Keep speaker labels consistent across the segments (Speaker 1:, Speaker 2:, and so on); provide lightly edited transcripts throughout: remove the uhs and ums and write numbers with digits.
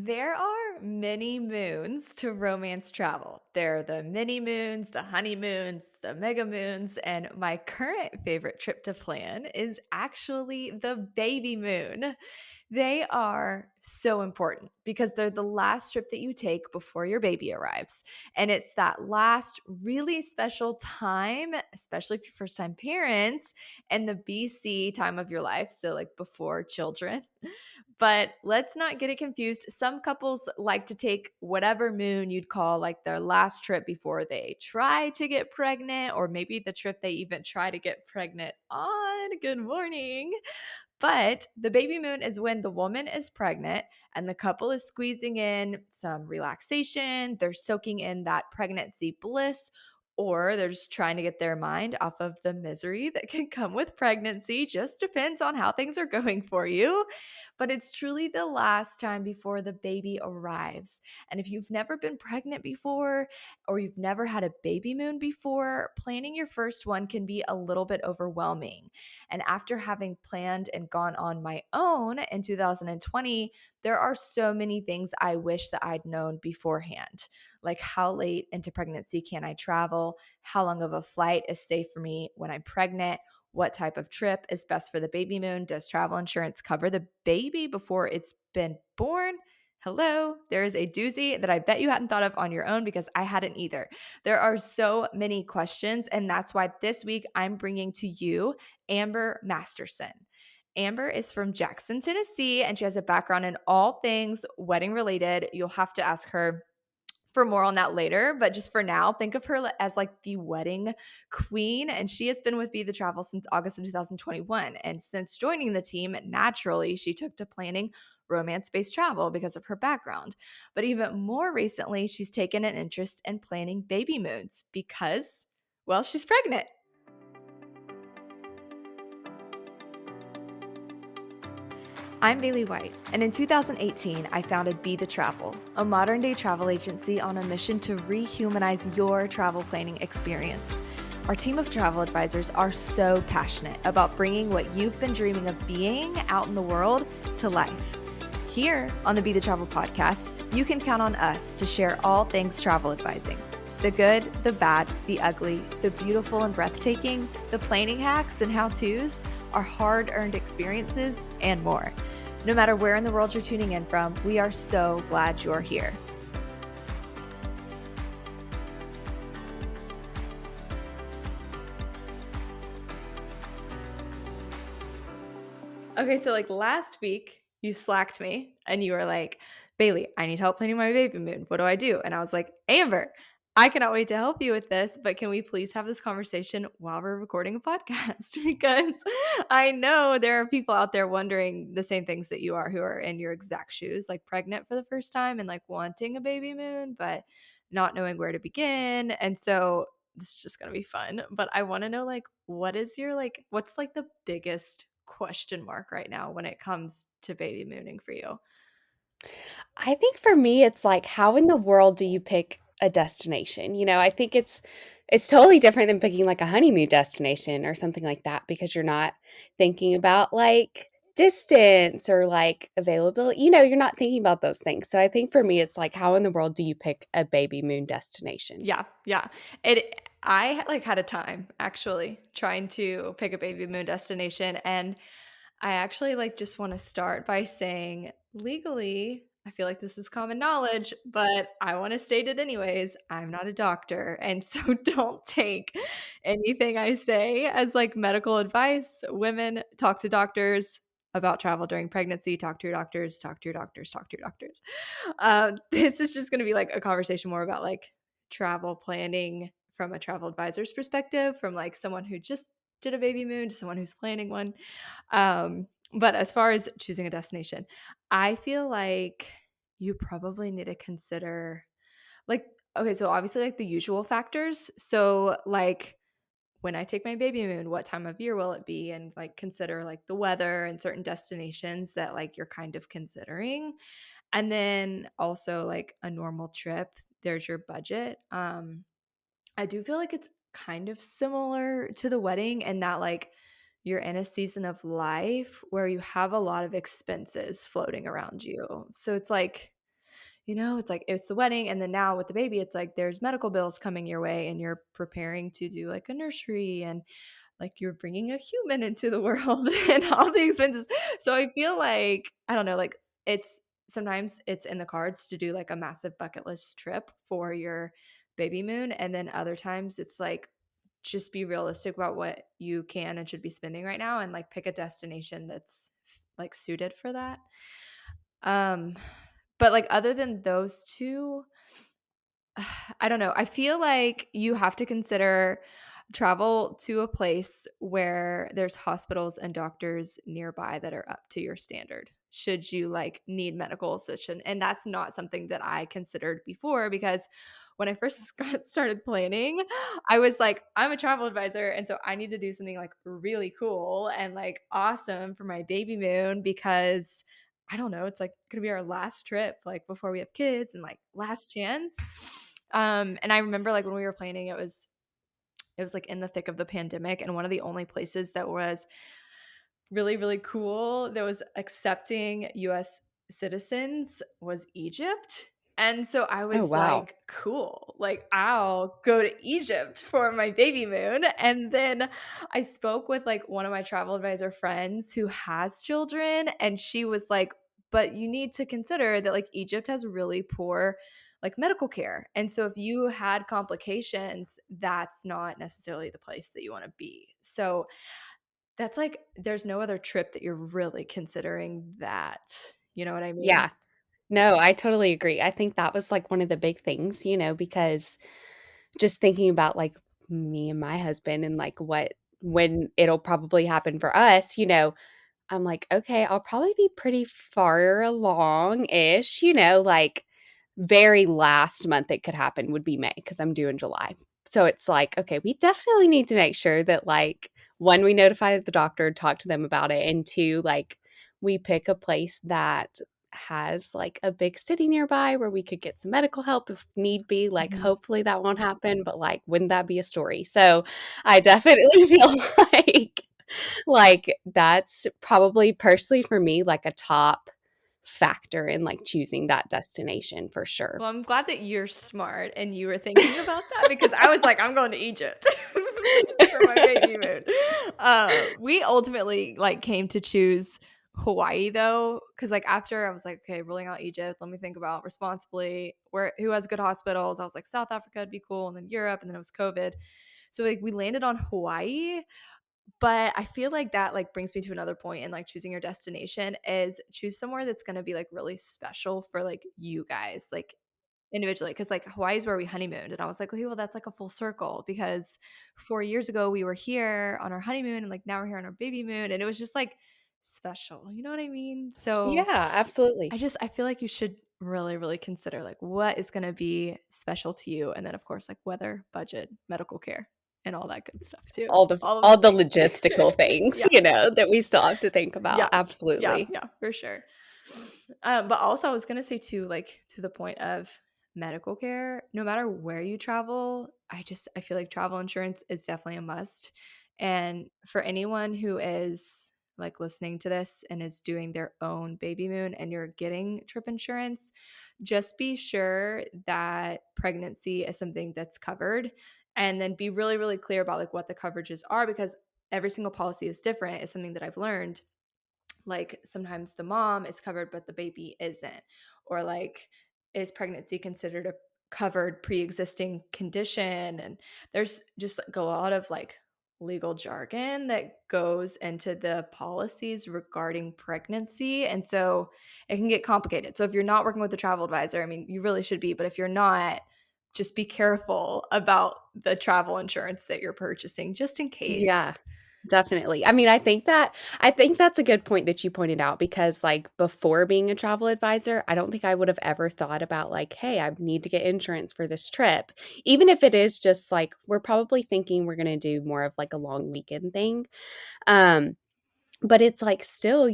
Speaker 1: There are many moons to romance travel. There are the mini moons, the honeymoons, the mega moons, and my current favorite trip to plan is actually the baby moon. They are so important because they're the last trip that you take before your baby arrives. And it's that last really special time, especially if you're first time parents and the BC time of your life. So, like before children. But let's not get it confused. Some couples like to take whatever moon you'd call like their last trip before they try to get pregnant, or maybe the trip they even try to get pregnant on. Good morning. But the baby moon is when the woman is pregnant and the couple is squeezing in some relaxation. They're soaking in that pregnancy bliss, or they're just trying to get their mind off of the misery that can come with pregnancy. Just depends on how things are going for you. But it's truly the last time before the baby arrives. And if you've never been pregnant before, or you've never had a baby moon before, planning your first one can be a little bit overwhelming. And after having planned and gone on my own in 2020, there are so many things I wish that I'd known beforehand. Like how late into pregnancy can I travel? How long of a flight is safe for me when I'm pregnant? What type of trip is best for the baby moon? Does travel insurance cover the baby before it's been born? Hello, there is a doozy that I bet you hadn't thought of on your own because I hadn't either. There are so many questions, and that's why this week I'm bringing to you Amber Masterson. Amber is from Jackson, Tennessee, and she has a background in all things wedding related. You'll have to ask her for more on that later, but just for now, think of her as like the wedding queen. And she has been with Be the Travel since August of 2021. And since joining the team, naturally, she took to planning romance based travel because of her background. But even more recently, she's taken an interest in planning baby moons because, well, she's pregnant. I'm Bailie White, and in 2018, I founded Be the Travel, a modern day travel agency on a mission to rehumanize your travel planning experience. Our team of travel advisors are so passionate about bringing what you've been dreaming of being out in the world to life. Here on the Be the Travel podcast, you can count on us to share all things travel advising: the good, the bad, the ugly, the beautiful and breathtaking, the planning hacks and how-tos, our hard-earned experiences, and more. No matter where in the world you're tuning in from, we are so glad you're here. Okay, so like last week, you slacked me and you were like, Bailie, I need help planning my baby moon. What do I do? And I was like, Amber, I cannot wait to help you with this, but can we please have this conversation while we're recording a podcast? Because I know there are people out there wondering the same things that you are, who are in your exact shoes, like pregnant for the first time and like wanting a baby moon, but not knowing where to begin. And so this is just going to be fun. But I want to know, like, what is your, like, what's like the biggest question mark right now when it comes to baby mooning for you?
Speaker 2: I think for me, it's like, how in the world do you pick a destination? I think it's totally different than picking like a honeymoon destination or something like that because you're not thinking about like distance or like availability. You're not thinking about those things. So I think for me, it's like, how in the world do you pick a baby moon destination?
Speaker 1: Yeah, yeah. I like had a time actually trying to pick a baby moon destination, and I actually like just want to start by saying legally, I feel like this is common knowledge, but I want to state it anyways. I'm not a doctor, and so don't take anything I say as like medical advice. Women, talk to doctors about travel during pregnancy, talk to your doctors, talk to your doctors, talk to your doctors. This is just going to be like a conversation more about like travel planning from a travel advisor's perspective, from like someone who just did a baby moon to someone who's planning one. But as far as choosing a destination, I feel like you probably need to consider like, okay, so obviously like the usual factors. So like when I take my baby moon, what time of year will it be? And like consider like the weather and certain destinations that like you're kind of considering. And then also like a normal trip, there's your budget. I do feel like it's kind of similar to the wedding in that like you're in a season of life where you have a lot of expenses floating around you. So it's like it's like it's the wedding, and then now with the baby, it's like there's medical bills coming your way, and you're preparing to do like a nursery, and like you're bringing a human into the world and all the expenses. So I feel like, I don't know, like it's sometimes it's in the cards to do like a massive bucket list trip for your baby moon. And then other times it's like just be realistic about what you can and should be spending right now and like pick a destination that's like suited for that. Um, but like other than those two, I don't know. I feel like you have to consider travel to a place where there's hospitals and doctors nearby that are up to your standard. Should you like need medical assistance? And that's not something that I considered before, because when I first got started planning, I was like, I'm a travel advisor. And so I need to do something like really cool and like awesome for my baby moon, because I don't know, it's like gonna be our last trip, like before we have kids and like last chance. And I remember like when we were planning, it was like in the thick of the pandemic, and one of the only places that was really, really cool that was accepting US citizens was Egypt. And so I
Speaker 2: Oh,
Speaker 1: was
Speaker 2: wow.
Speaker 1: like, cool, like I'll go to Egypt for my baby moon. And then I spoke with like one of my travel advisor friends who has children, and she was like, but you need to consider that like Egypt has really poor like medical care. And so if you had complications, that's not necessarily the place that you want to be. So that's like there's no other trip that you're really considering that. You know what I mean?
Speaker 2: Yeah. No, I totally agree. I think that was, like, one of the big things, because just thinking about, like, me and my husband and, like, what when it'll probably happen for us, I'm like, "Okay, I'll probably be pretty far along-ish," like, very last month it could happen would be May because 'cause I'm due in July. So it's like, okay, we definitely need to make sure that, like, 1, we notify the doctor, talk to them about it, and 2, like, we pick a place that has, like, a big city nearby where we could get some medical help if need be. Like,
Speaker 1: Mhm.
Speaker 2: hopefully that won't happen, but, like, wouldn't that be a story? So I definitely feel like, that's probably personally for me, like, a top factor in, like, choosing that destination for sure.
Speaker 1: Well, I'm glad that you're smart and you were thinking about that, because I was like, I'm going to Egypt for my baby moon. We ultimately like came to choose Hawaii though, because like after I was like, okay, ruling out Egypt, let me think about responsibly where who has good hospitals. I was like, South Africa would be cool, and then Europe, and then it was COVID. So like we landed on Hawaii. But I feel like that like brings me to another point in like choosing your destination is choose somewhere that's going to be like really special for like you guys, like individually, because like Hawaii is where we honeymooned, and I was like, okay, well that's like a full circle, because 4 years ago we were here on our honeymoon, and like now we're here on our baby moon, and it was just like special, you know what I mean? So
Speaker 2: Yeah, absolutely.
Speaker 1: I feel like you should really, really consider like what is going to be special to you, and then of course like weather, budget, medical care, and all that good stuff too. All of
Speaker 2: All
Speaker 1: the
Speaker 2: the
Speaker 1: things.
Speaker 2: logistical things,
Speaker 1: Yeah.
Speaker 2: that we still have to think about.
Speaker 1: Yeah. Yeah,
Speaker 2: Absolutely.
Speaker 1: yeah, for sure. But also I was gonna say too, like to the point of medical care, no matter where you travel, I feel like travel insurance is definitely a must. And for anyone who is like listening to this and is doing their own baby moon and you're getting trip insurance, just be sure that pregnancy is something that's covered, and then be really, really clear about like what the coverages are, because every single policy is different, is something that I've learned. Like sometimes the mom is covered but the baby isn't, or like is pregnancy considered a covered pre-existing condition, and there's just like a lot of like legal jargon that goes into the policies regarding pregnancy, and so it can get complicated. So if you're not working with a travel advisor, I mean you really should be, but if you're not, just be careful about the travel insurance that you're purchasing just in
Speaker 2: Yeah,
Speaker 1: case.
Speaker 2: definitely. I mean, I think that's a good point that you pointed out because, like, before being a travel advisor, I don't think I would have ever thought about, like, "Hey, I need to get insurance for this trip." Even if it is just, like, we're probably thinking we're gonna do more of, like, a long weekend thing. Um But it's like still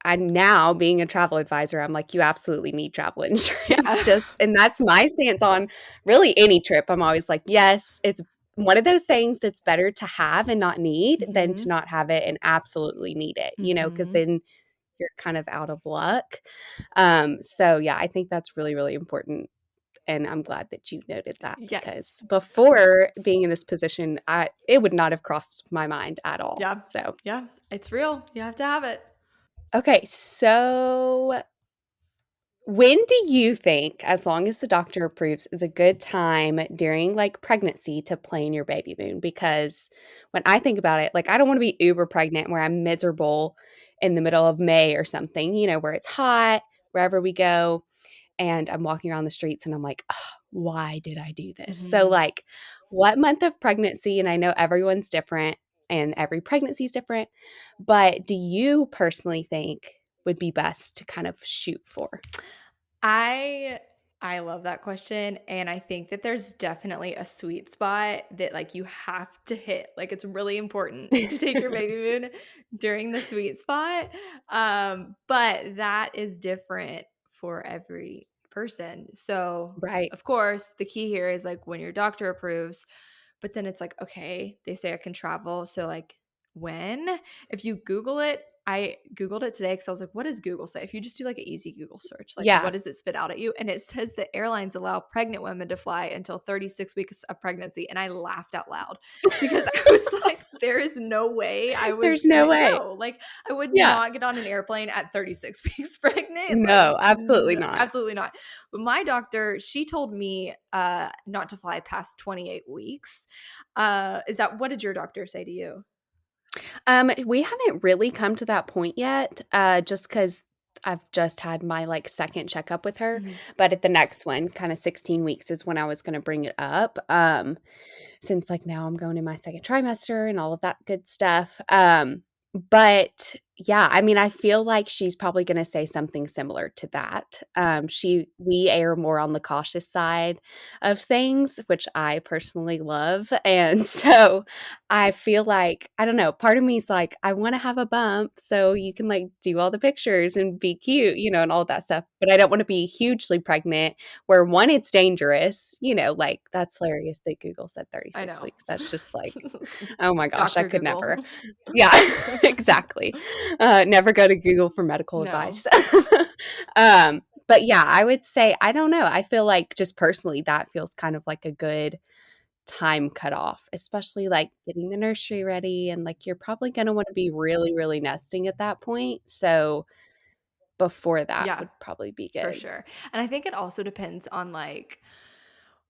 Speaker 2: I'm now being a travel advisor, I'm like, "You absolutely need travel insurance,"
Speaker 1: Yeah.
Speaker 2: just and that's my stance on really any trip. I'm always like, "Yes, it's one of those things that's better to have and not need than to
Speaker 1: Mhm.
Speaker 2: not have it and absolutely need it," because
Speaker 1: Mhm.
Speaker 2: then you're kind of out of luck. So yeah, I think that's really, really important. And I'm glad that you noted that
Speaker 1: Yes.
Speaker 2: because before being in this position, it would not have crossed my mind at all.
Speaker 1: Yeah.
Speaker 2: So,
Speaker 1: Yeah. It's real. You have to have it.
Speaker 2: okay, so when do you think, as long as the doctor approves, is a good time during like pregnancy to plan your baby moon? Because when I think about it, like I don't want to be uber pregnant where I'm miserable in the middle of May or something, where it's hot wherever we go. And I'm walking around the streets and I'm like, "Ugh, why did I do this?" So,
Speaker 1: Mhm.
Speaker 2: like, what month of pregnancy, and I know everyone's different and every pregnancy is different, but do you personally think would be best to kind of shoot for?
Speaker 1: I I love that question, and I think that there's definitely a sweet spot that, like, you have to hit. Like, it's really important to take your baby moon during the sweet spot, but that is different for every person. So,
Speaker 2: Right.
Speaker 1: of course, the key here is, like, when your doctor approves, but then it's like, okay, they say I can travel, so, like, when? If you Google it, I Googled it today because I was like, what does Google say? If you just do like an easy Google search, like what
Speaker 2: Yeah.
Speaker 1: does it spit out at you? And it says that airlines allow pregnant women to fly until 36 weeks of pregnancy. And I laughed out loud because I was like, there is no way I was
Speaker 2: There's no
Speaker 1: gonna
Speaker 2: way.
Speaker 1: go. Like, I would
Speaker 2: Yeah.
Speaker 1: not get on an airplane at 36 weeks pregnant. Like,
Speaker 2: No, absolutely not.
Speaker 1: absolutely not. But my doctor, she told me not to fly past 28 weeks. Is that what did your doctor say to you?
Speaker 2: We haven't really come to that point yet, just because 'cause I've just had my, like, second checkup with her,
Speaker 1: Mhm.
Speaker 2: but at the next one, kinda 16 weeks is when I was gonna bring it up, since, like, now I'm going in my second trimester and all of that good stuff, but, yeah, I mean, I feel like she's probably gonna say something similar to that. We err more on the cautious side of things, which I personally love, and so I feel like I don't know, part of me is like, "I wanna have a bump so you can, like, do all the pictures and be cute," and all of that stuff, but I don't wanna be hugely pregnant where, 1, it's dangerous, like, that's hilarious that Google said
Speaker 1: I
Speaker 2: 36
Speaker 1: know.
Speaker 2: weeks. That's just like, oh my gosh, I
Speaker 1: Dr.
Speaker 2: could
Speaker 1: Google.
Speaker 2: never. Yeah, exactly. Never go to Google for medical
Speaker 1: No.
Speaker 2: advice. But yeah, I would say, I don't know, I feel like just personally, that feels kind of like a good time cutoff, especially, like, getting the nursery ready and, like, you're probably gonna wanna be really, really nesting at that point, so before that
Speaker 1: Yeah,
Speaker 2: would probably be
Speaker 1: for
Speaker 2: good.
Speaker 1: sure. And I think it also depends on like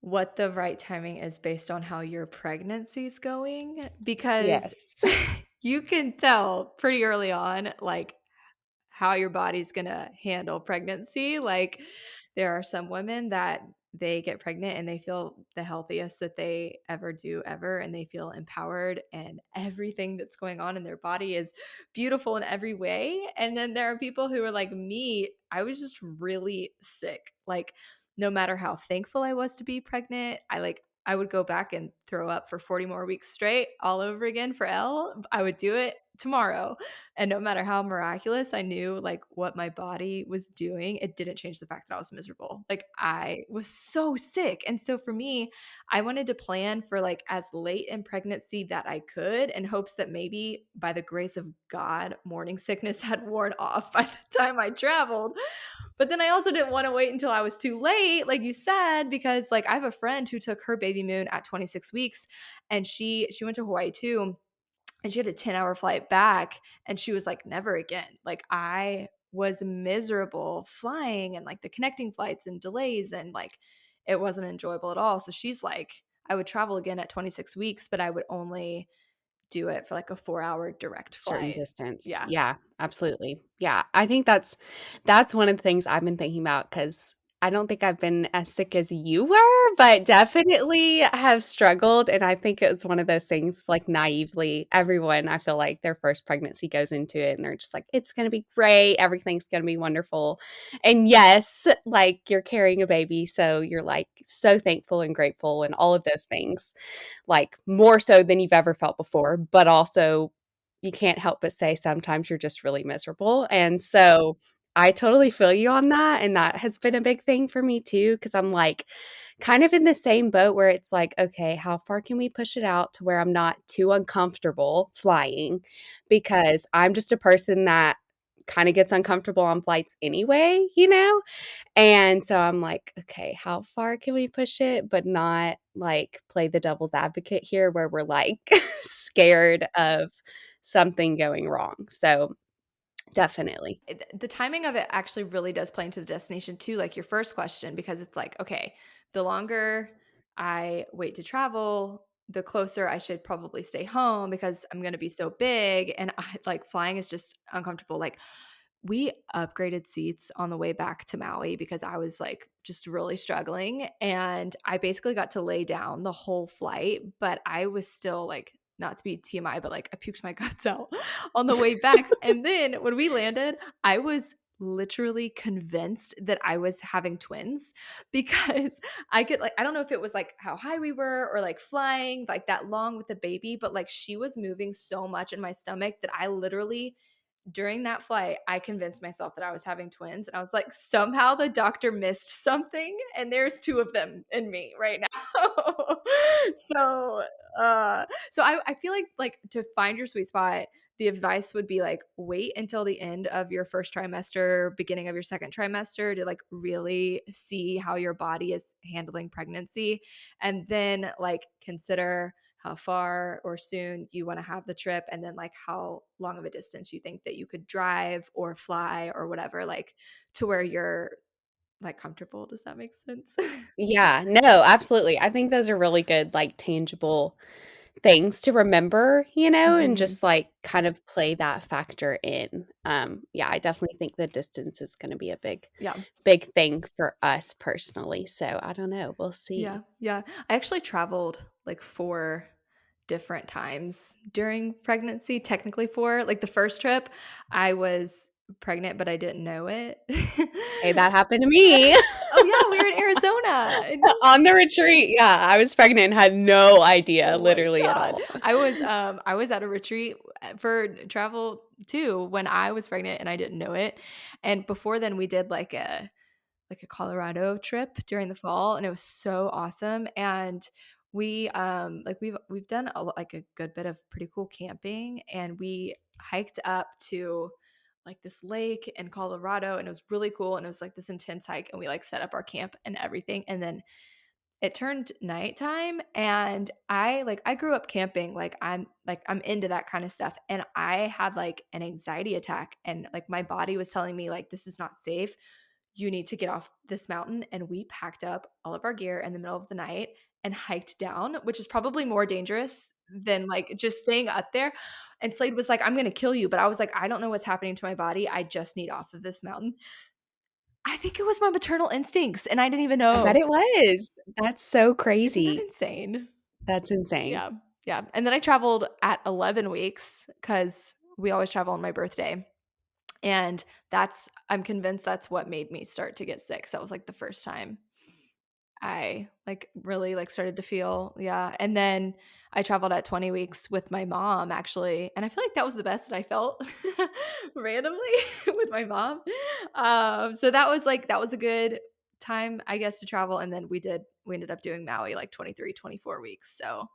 Speaker 1: what the right timing is based on how your pregnancy's going because
Speaker 2: Yes.
Speaker 1: you can tell pretty early on like how your body's gonna handle pregnancy. Like, there are some women that they get pregnant and they feel the healthiest that they ever do ever, and they feel empowered, and everything that's going on in their body is beautiful in every way. And then there are people who are like me. I was just really sick. Like, no matter how thankful I was to be pregnant, I would go back and throw up for 40 more weeks straight all over again for L. I would do it tomorrow. And no matter how miraculous I knew like what my body was doing, it didn't change the fact that I was miserable. Like, I was so sick. And so for me, I wanted to plan for like as late in pregnancy that I could in hopes that maybe by the grace of God, morning sickness had worn off by the time I traveled. But then I also didn't want to wait until I was too late, like you said, because like I have a friend who took her baby moon at 26 weeks, and she went to Hawaii too, and she had a 10-hour flight back, and she was like, never again. Like, I was miserable flying and like the connecting flights and delays, and like it wasn't enjoyable at all. So she's like, I would travel again at 26 weeks, but I would only do it for like a 4-hour direct
Speaker 2: Certain
Speaker 1: flight.
Speaker 2: distance.
Speaker 1: Yeah.
Speaker 2: Yeah, absolutely. Yeah, I think that's one of the things I've been thinking about because I don't think I've been as sick as you were, but definitely have struggled, and I think it's one of those things, like, naively, everyone, I feel like their first pregnancy goes into it, and they're just like, "It's gonna be great, everything's gonna be wonderful," and yes, like, you're carrying a baby, so you're, like, so thankful and grateful and all of those things, like, more so than you've ever felt before, but also you can't help but say sometimes you're just really miserable, and so I totally feel you on that, and that has been a big thing for me too, because 'cause I'm, like, kind of in the same boat where it's like, "Okay, how far can we push it out to where I'm not too uncomfortable flying?" Because I'm just a person that kind of gets uncomfortable on flights anyway, And so I'm like, okay, how far can we push it, but not like play the devil's advocate here where we're like scared of something going wrong. So definitely.
Speaker 1: The timing of it actually really does play into the destination too, like your first question, because it's like, okay, the longer I wait to travel, the closer I should probably stay home because I'm going to be so big and like flying is just uncomfortable. Like we upgraded seats on the way back to Maui because I was like just really struggling. And I basically got to lay down the whole flight, but I was still like, not to be TMI, but like I puked my guts out on the way back. And then when we landed, I was literally convinced that I was having twins because I could like I don't know if it was like how high we were or like flying like that long with the baby, but like she was moving so much in my stomach that I literally during that flight, I convinced myself that I was having twins. And I was like, somehow the doctor missed something, and there's two of them in me right now. so, so I feel like to find your sweet spot, the advice would be like wait until the end of your first trimester, beginning of your second trimester to like really see how your body is handling pregnancy, and then like consider how far or soon you want to have the trip, and then like how long of a distance you think that you could drive or fly or whatever, like to where you're like comfortable. Does that make sense?
Speaker 2: Yeah, no, absolutely. I think those are really good, like tangible things to remember, and
Speaker 1: hmm
Speaker 2: just like kind of play that factor in. Yeah, I definitely think the distance is going to be a
Speaker 1: Yeah.
Speaker 2: big thing for us personally. So I don't know. We'll
Speaker 1: Yeah.
Speaker 2: see.
Speaker 1: Yeah. I actually traveled like 4 different times during pregnancy, technically four. Like the first trip, I was pregnant, but I didn't know it.
Speaker 2: Hey, that happened to me
Speaker 1: Oh, yeah. We were in Arizona.
Speaker 2: on the retreat. Yeah, I was pregnant and had no idea
Speaker 1: Oh my
Speaker 2: literally at
Speaker 1: god.
Speaker 2: all.
Speaker 1: I was at a retreat for travel too when I was pregnant and I didn't know it. And before then we did like a Colorado trip during the fall and it was so awesome. And we like we've done like a good bit of pretty cool camping, and we hiked up to like this lake in Colorado, and it was really cool, and it was like this intense hike, and we like set up our camp and everything. And then it turned nighttime, and I grew up camping, I'm into that kind of stuff, and I had like an anxiety attack, and like my body was telling me like this is not safe, you need to get off this mountain. And we packed up all of our gear in the middle of the night and hiked down, which is probably more dangerous than like just staying up there. And Slade was like, I'm gonna kill you, but I was like, I don't know what's happening to my body, I just need off of this mountain. I think it was my maternal instincts and I didn't even
Speaker 2: I bet
Speaker 1: know.
Speaker 2: it was. That's so
Speaker 1: Isn't that
Speaker 2: crazy.
Speaker 1: insane?
Speaker 2: That's insane.
Speaker 1: Yeah. Yeah. And then I traveled at 11 weeks because we always travel on my birthday. And I'm convinced that's what made me start to get sick. So that was like the first time I like really like started to feel, yeah. And then I traveled at 20 weeks with my mom actually. And I feel like that was the best that I felt randomly with my mom. So that was a good time, I guess, to travel. And then we ended up doing Maui like 23, 24 weeks. So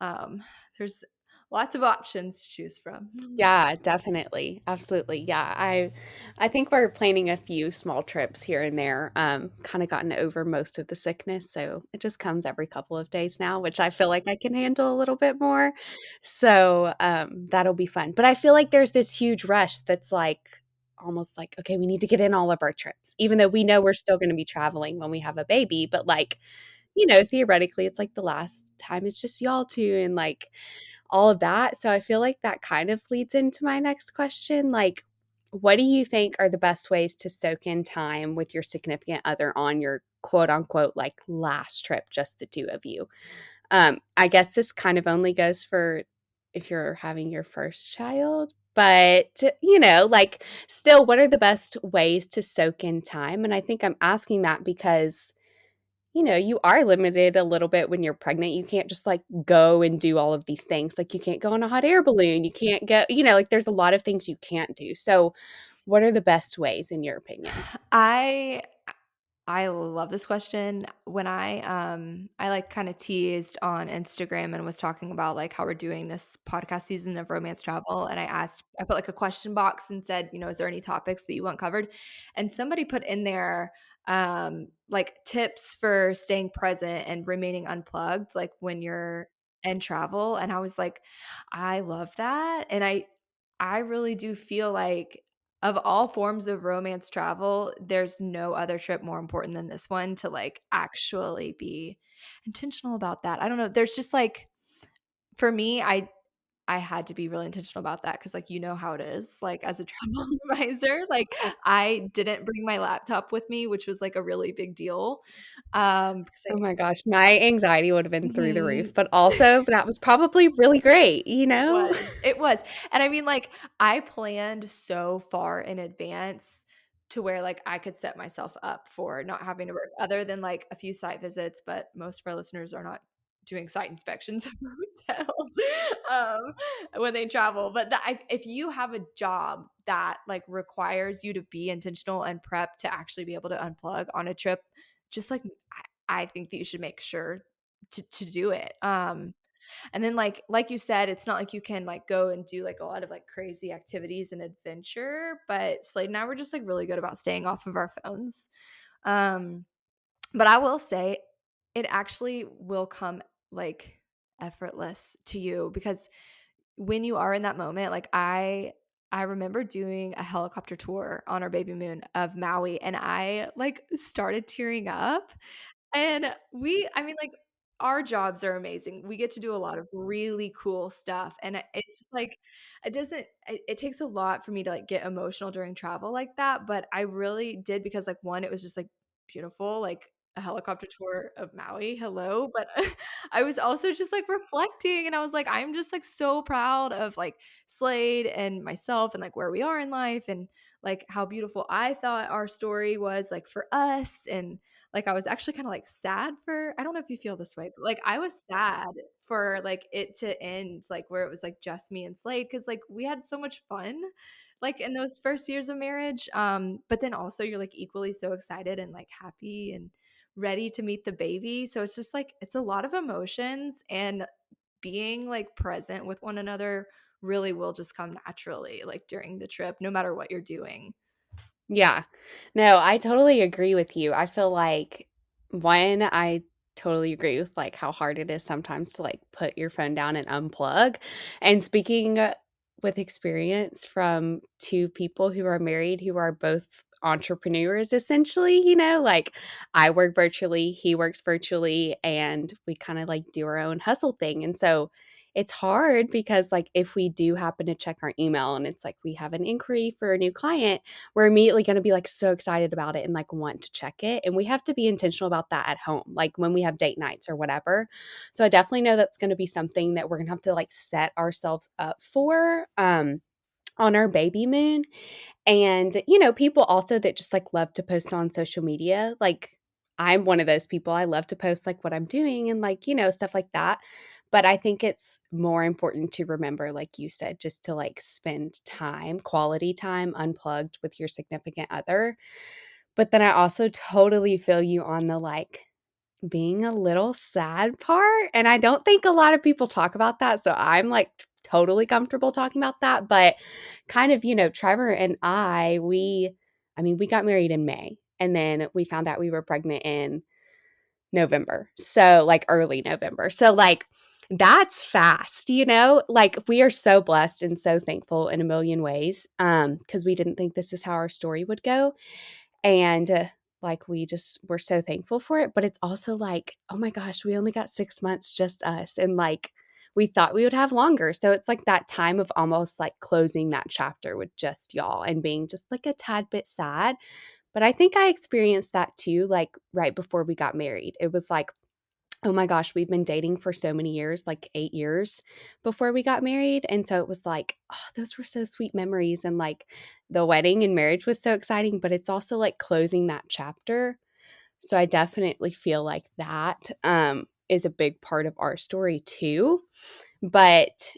Speaker 1: um, there's lots of options to choose from.
Speaker 2: Yeah, definitely. Absolutely. Yeah. I think we're planning a few small trips here and there. Kind of gotten over most of the sickness, so it just comes every couple of days now, which I feel like I can handle a little bit more. So, that'll be fun. But I feel like there's this huge rush that's like almost like, okay, we need to get in all of our trips, even though we know we're still going to be traveling when we have a baby, but like, theoretically it's like the last time it's just y'all two and like all of that. So I feel like that kind of leads into my next question. Like, what do you think are the best ways to soak in time with your significant other on your quote unquote like last trip, just the two of you? I guess this kind of only goes for if you're having your first child, but like still, what are the best ways to soak in time? And I think I'm asking that because you are limited a little bit when you're pregnant. You can't just like go and do all of these things. Like you can't go on a hot air balloon. You can't go, like there's a lot of things you can't do. So, what are the best ways in your opinion?
Speaker 1: I I love this question. When I like kind of teased on Instagram and was talking about like how we're doing this podcast season of romance travel, and I put like a question box and said, you know, is there any topics that you want covered? And somebody put in there like tips for staying present and remaining unplugged like when you're in travel, and I was like, I love that. And I really do feel like of all forms of romance travel, there's no other trip more important than this one to, like, actually be intentional about that. I don't know, there's just, like for me, I had to be really intentional about that because, like, you know how it is, like, as a travel advisor, like, I didn't bring my laptop with me, which was, like, a really big deal, because I
Speaker 2: Oh my gosh, my anxiety would have been through the roof,
Speaker 1: Mhm.
Speaker 2: but also that was probably really great, you know?
Speaker 1: It was, and I mean, like, I planned so far in advance to where, like, I could set myself up for not having to work other than, like, a few site visits, but most of our listeners are not doing site inspections of hotels, when they travel, but the I if you have a job that, like, requires you to be intentional and prep to actually be able to unplug on a trip, just, like, I think that you should make sure to do it, and then like you said, it's not like you can like go and do like a lot of like crazy activities and adventure, but Slade and I were just like really good about staying off of our phones. Um, but I will say it actually will come like effortless to you because when you are in that moment, like I remember doing a helicopter tour on our baby moon of Maui and I like started tearing up and I mean, like, our jobs are amazing. We get to do a lot of really cool stuff, and it's just like it doesn't it takes a lot for me to, like, get emotional during travel like that, but I really did because, like, 1, it was just, like, beautiful, like, a helicopter tour of Maui, hello, but I was also just, like, reflecting, and I was like, "I'm just, like, so proud of, like, Slade and myself and, like, where we are in life and, like, how beautiful I thought our story was, like, for us," and like, I was actually kinda, like, sad for I don't know if you feel this way, but, like, I was sad for, like, it to end, like, where it was, like, just me and Slade because like, we had so much fun, like, in those first years of marriage, but then also you're, like, equally so excited and, like, happy and ready to meet the baby, so it's just, like it's a lot of emotions, and being, like, present with one another really will just come naturally, like, during the trip, no matter what you're doing.
Speaker 2: Yeah. No, I totally agree with you. I feel like one, I totally agree with like how hard it is sometimes to like put your phone down and unplug. And speaking with experience from two people who are married who are both entrepreneurs essentially, you know, like I work virtually, he works virtually, and we kind of like do our own hustle thing. And so it's hard because like if we do happen to check our email and it's like we have an inquiry for a new client, we're immediately going to be like so excited about it and like want to check it. And we have to be intentional about that at home, like when we have date nights or whatever. So I definitely know that's going to be something that we're going to have to like set ourselves up for on our baby moon. And, you know, people also that just like love to post on social media, like I'm one of those people. I love to post like what I'm doing and like, you know, stuff like that. But I think it's more important to remember, like you said, just to like spend time, quality time, unplugged with your significant other. But then I also totally feel you on the like being a little sad part, and I don't think a lot of people talk about that, so I'm, like, totally comfortable talking about that, but kind of, you know, Trevor and I mean, we got married in May, and then we found out we were pregnant in November, so, like, early November, so, like, that's fast, you know? Like, we are so blessed and so thankful in a million ways, because we didn't think this is how our story would go, and, like, we just we're so thankful for it, but it's also like, "Oh my gosh, we only got 6 months, just us," and, like, we thought we would have longer, so it's like that time of almost, like, closing that chapter with just y'all and being just, like, a tad bit sad, but I think I experienced that too, like, right before we got married. It was like, oh my gosh, we've been dating for so many years, like 8 years before we got married, and so it was like, oh, those were so sweet memories, and, like, the wedding and marriage was so exciting, but it's also, like, closing that chapter, so I definitely feel like that, is a big part of our story too, but,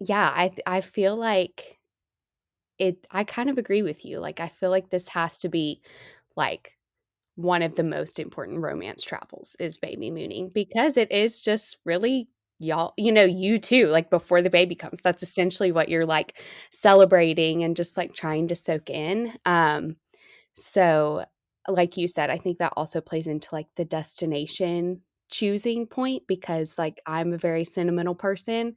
Speaker 2: yeah, I feel like I kind of agree with you, like, I feel like this has to be, like one of the most important romance travels is baby mooning because it is just really y'all, you too, like before the baby comes. That's essentially what you're like celebrating and just like trying to soak in. So like you said, I think that also plays into like the destination choosing point because like I'm a very sentimental person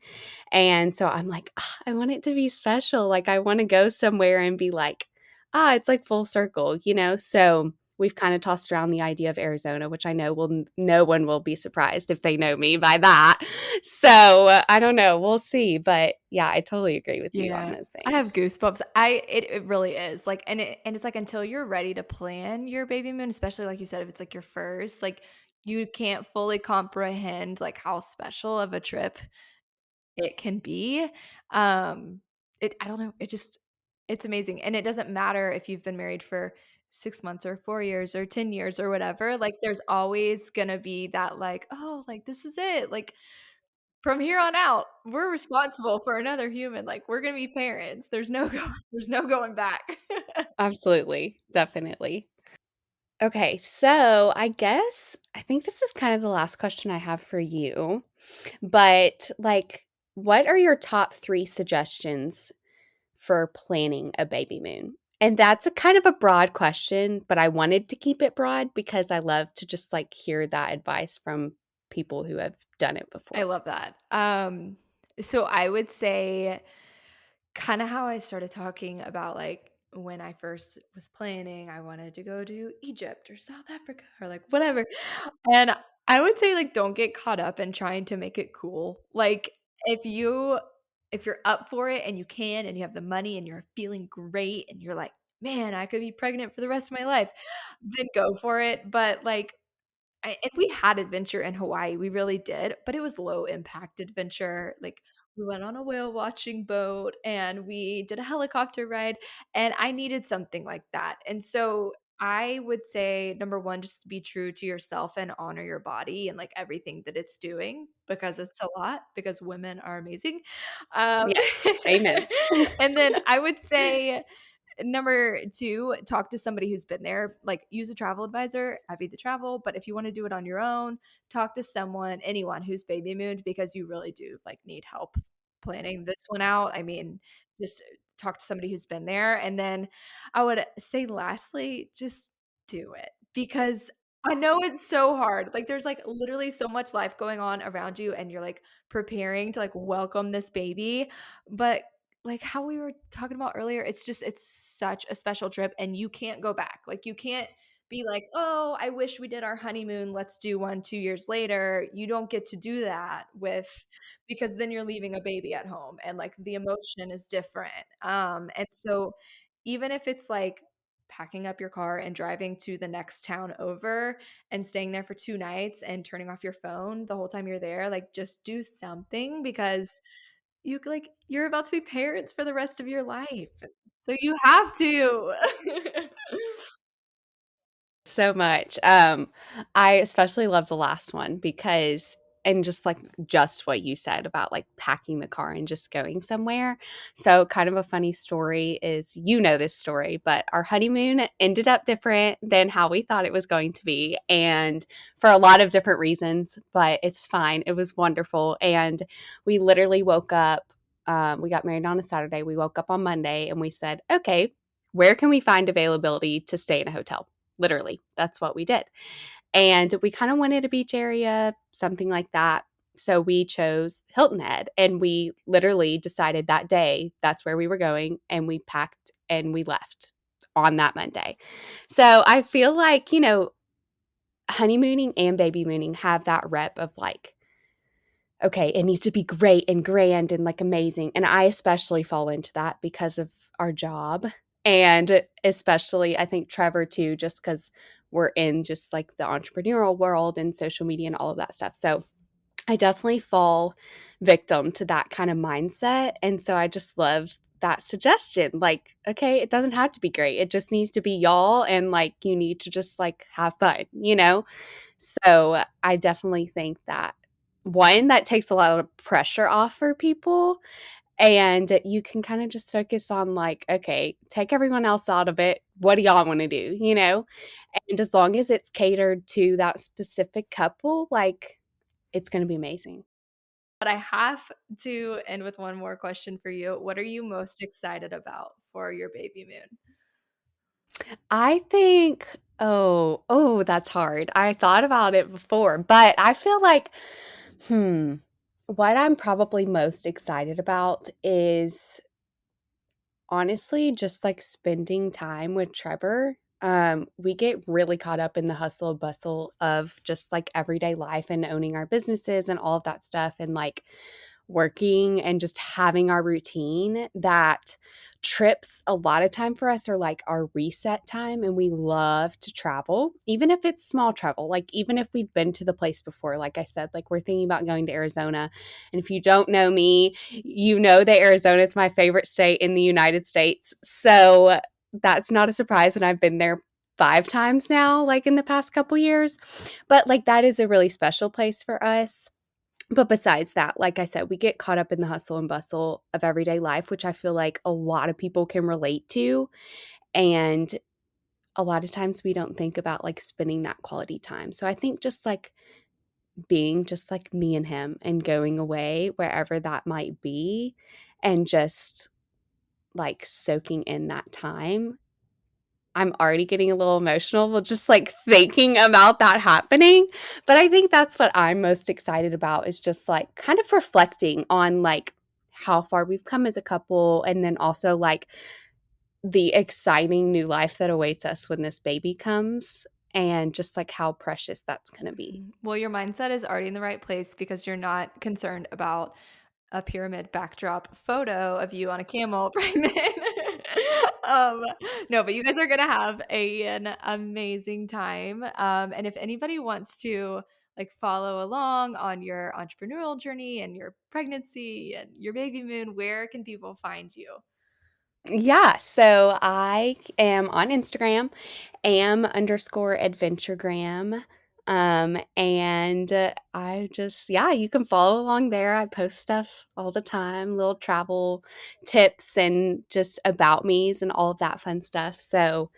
Speaker 2: and so I'm like, "Ah, I want it to be special. Like, I want to go somewhere and be like, it's like full circle, you know? So we've kind of tossed around the idea of Arizona, which I know no one will be surprised if they know me by that. So I don't know. We'll see. But yeah, I totally agree with you on
Speaker 1: Yeah.
Speaker 2: those
Speaker 1: I have
Speaker 2: things.
Speaker 1: goosebumps. It really is. Like and it's like until you're ready to plan your baby moon, especially like you said, if it's like your first, like you can't fully comprehend like how special of a trip it can be. Um I don't know, it's amazing. And it doesn't matter if you've been married for 6 months or 4 years or 10 years or whatever. Like there's always going to be that like, oh, like this is it. Like from here on out, we're responsible for another human, like, we're gonna be parents. There's no going back.
Speaker 2: Absolutely. Definitely. Okay. So I think this is kind of the last question I have for you. But like, what are your top three suggestions for planning a baby moon? And that's a kind of a broad question, but I wanted to keep it broad because I love to just like hear that advice from people who have done it
Speaker 1: I
Speaker 2: before.
Speaker 1: love that. So I would say kinda how I started talking about, like, when I first was planning, I wanted to go to Egypt or South Africa or, like, whatever, and I would say, like, don't get caught up in trying to make it cool. Like, if you if you're up for it and you can and you have the money and you're feeling great and you're like, "Man, I could be pregnant for the rest of my life," then go for it, but, like, and we had adventure in Hawaii, we really did, but it was low impact adventure, like, we went on a whale watching boat, and we did a helicopter ride, and I needed something like that, and so I would say, number 1, just be true to yourself and honor your body and, like, everything that it's doing because it's a lot, because women are amazing, um,
Speaker 2: Yes. Amen.
Speaker 1: and then I would say number 2, talk to somebody who's been there, like, use a travel advisor, Abby the Travel, but if you wanna do it on your own, talk to someone, anyone who's baby mooned because you really do, like, need help planning this one out. I mean, just talk to somebody who's been there, and then I would say lastly, just do it because I know it's so hard, like, there's, like, literally so much life going on around you, and you're, like, preparing to, like, welcome this baby, but like how we were talking about earlier, it's such a special trip and you can't go back. Like you can't be like, "Oh, I wish we did our honeymoon. Let's do one 2 years later." You don't get to do that with because then you're leaving a baby at home and like the emotion is different. And so even if it's like packing up your car and driving to the next town over and staying there for 2 nights and turning off your phone the whole time you're there, like just do something because you're about to be parents for the rest of your life, so you have to.
Speaker 2: So much. I especially love the last one because and just what you said about like packing the car and just going somewhere. So kind of a funny story is this story, but our honeymoon ended up different than how we thought it was going to be and for a lot of different reasons, but it's fine. It was wonderful and we literally woke up we got married on a Saturday. We woke up on Monday and we said, "Okay, where can we find availability to stay in a hotel?" Literally, that's what we did. And we kind of wanted a beach area, something like that. So we chose Hilton Head and we literally decided that day that's where we were going and we packed and we left on that Monday. So I feel like, honeymooning and baby mooning have that rep of like, okay, it needs to be great and grand and like amazing. And I especially fall into that because of our job. And especially, I think Trevor too, just because we're in just like the entrepreneurial world and social media and all of that stuff. So I definitely fall victim to that kind of mindset. And so I just love that suggestion. Like, okay, it doesn't have to be great. It just needs to be y'all. And like, you need to just like have fun, you know? So I definitely think that one, that takes a lot of pressure off for people. And you can kind of just focus on like, okay, take everyone else out of it. What do y'all want to do? And as long as it's catered to that specific couple, like it's going to be amazing.
Speaker 1: But I have to end with one more question for you. What are you most excited about for your baby moon?
Speaker 2: I think, oh, that's hard. I thought about it before, but I feel like, hmm, what I'm probably most excited about is honestly just like spending time with Trevor. We get really caught up in the hustle and bustle of just like everyday life and owning our businesses and all of that stuff and like working and just having our routine that trips a lot of time for us are like our reset time, and we love to travel even if it's small travel, like even if we've been to the place before. Like I said, like we're thinking about going to Arizona, and if you don't know me, you know that Arizona is my favorite state in the United States, so that's not a surprise, and I've been there 5 times now, like in the past couple years. But like that is a really special place for us. But besides that, like I said, we get caught up in the hustle and bustle of everyday life, which I feel like a lot of people can relate to. And a lot of times we don't think about like spending that quality time. So I think just like being just like me and him and going away wherever that might be and just like soaking in that time. I'm already getting a little emotional with just like thinking about that happening. But I think that's what I'm most excited about is just like kind of reflecting on like how far we've come as a couple, and then also like the exciting new life that awaits us when this baby comes, and just like how precious that's going to be.
Speaker 1: Well, your mindset is already in the right place because you're not concerned about a pyramid backdrop photo of you on a camel pregnant. um, no, but you guys are gonna have an amazing time. And if anybody wants to like follow along on your entrepreneurial journey and your pregnancy and your baby moon, where can people find you?
Speaker 2: Yeah, so I am on Instagram, am_adventuregram. And I just, yeah, you can follow along there. I post stuff all the time, little travel tips and just about me's and all of that fun stuff. So,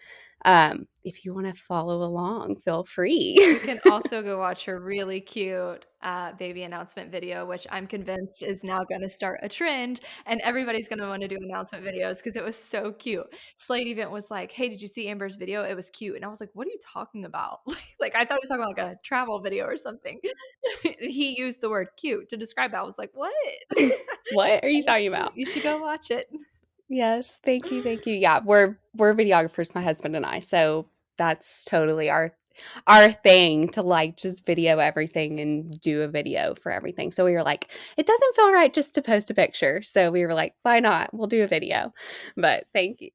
Speaker 2: if you want to follow along, feel free.
Speaker 1: You can also go watch her really cute baby announcement video, which I'm convinced is now going to start a trend, and everybody's going to want to do announcement videos because it was so cute. Slade event was like, "Hey, did you see Amber's video? It was cute," and I was like, "What are you talking about?" Like I thought he was talking about like a travel video or something. He used the word "cute" to describe it. I was like, "What?"
Speaker 2: What are you
Speaker 1: It was
Speaker 2: talking
Speaker 1: cute.
Speaker 2: about?
Speaker 1: You should go watch it.
Speaker 2: Yes, thank you, thank you. Yeah, we're videographers, my husband and I, so that's totally our thing to like just video everything and do a video for everything. So we were like, it doesn't feel right just to post a picture. So we were like, why not? We'll do a video. But thank you.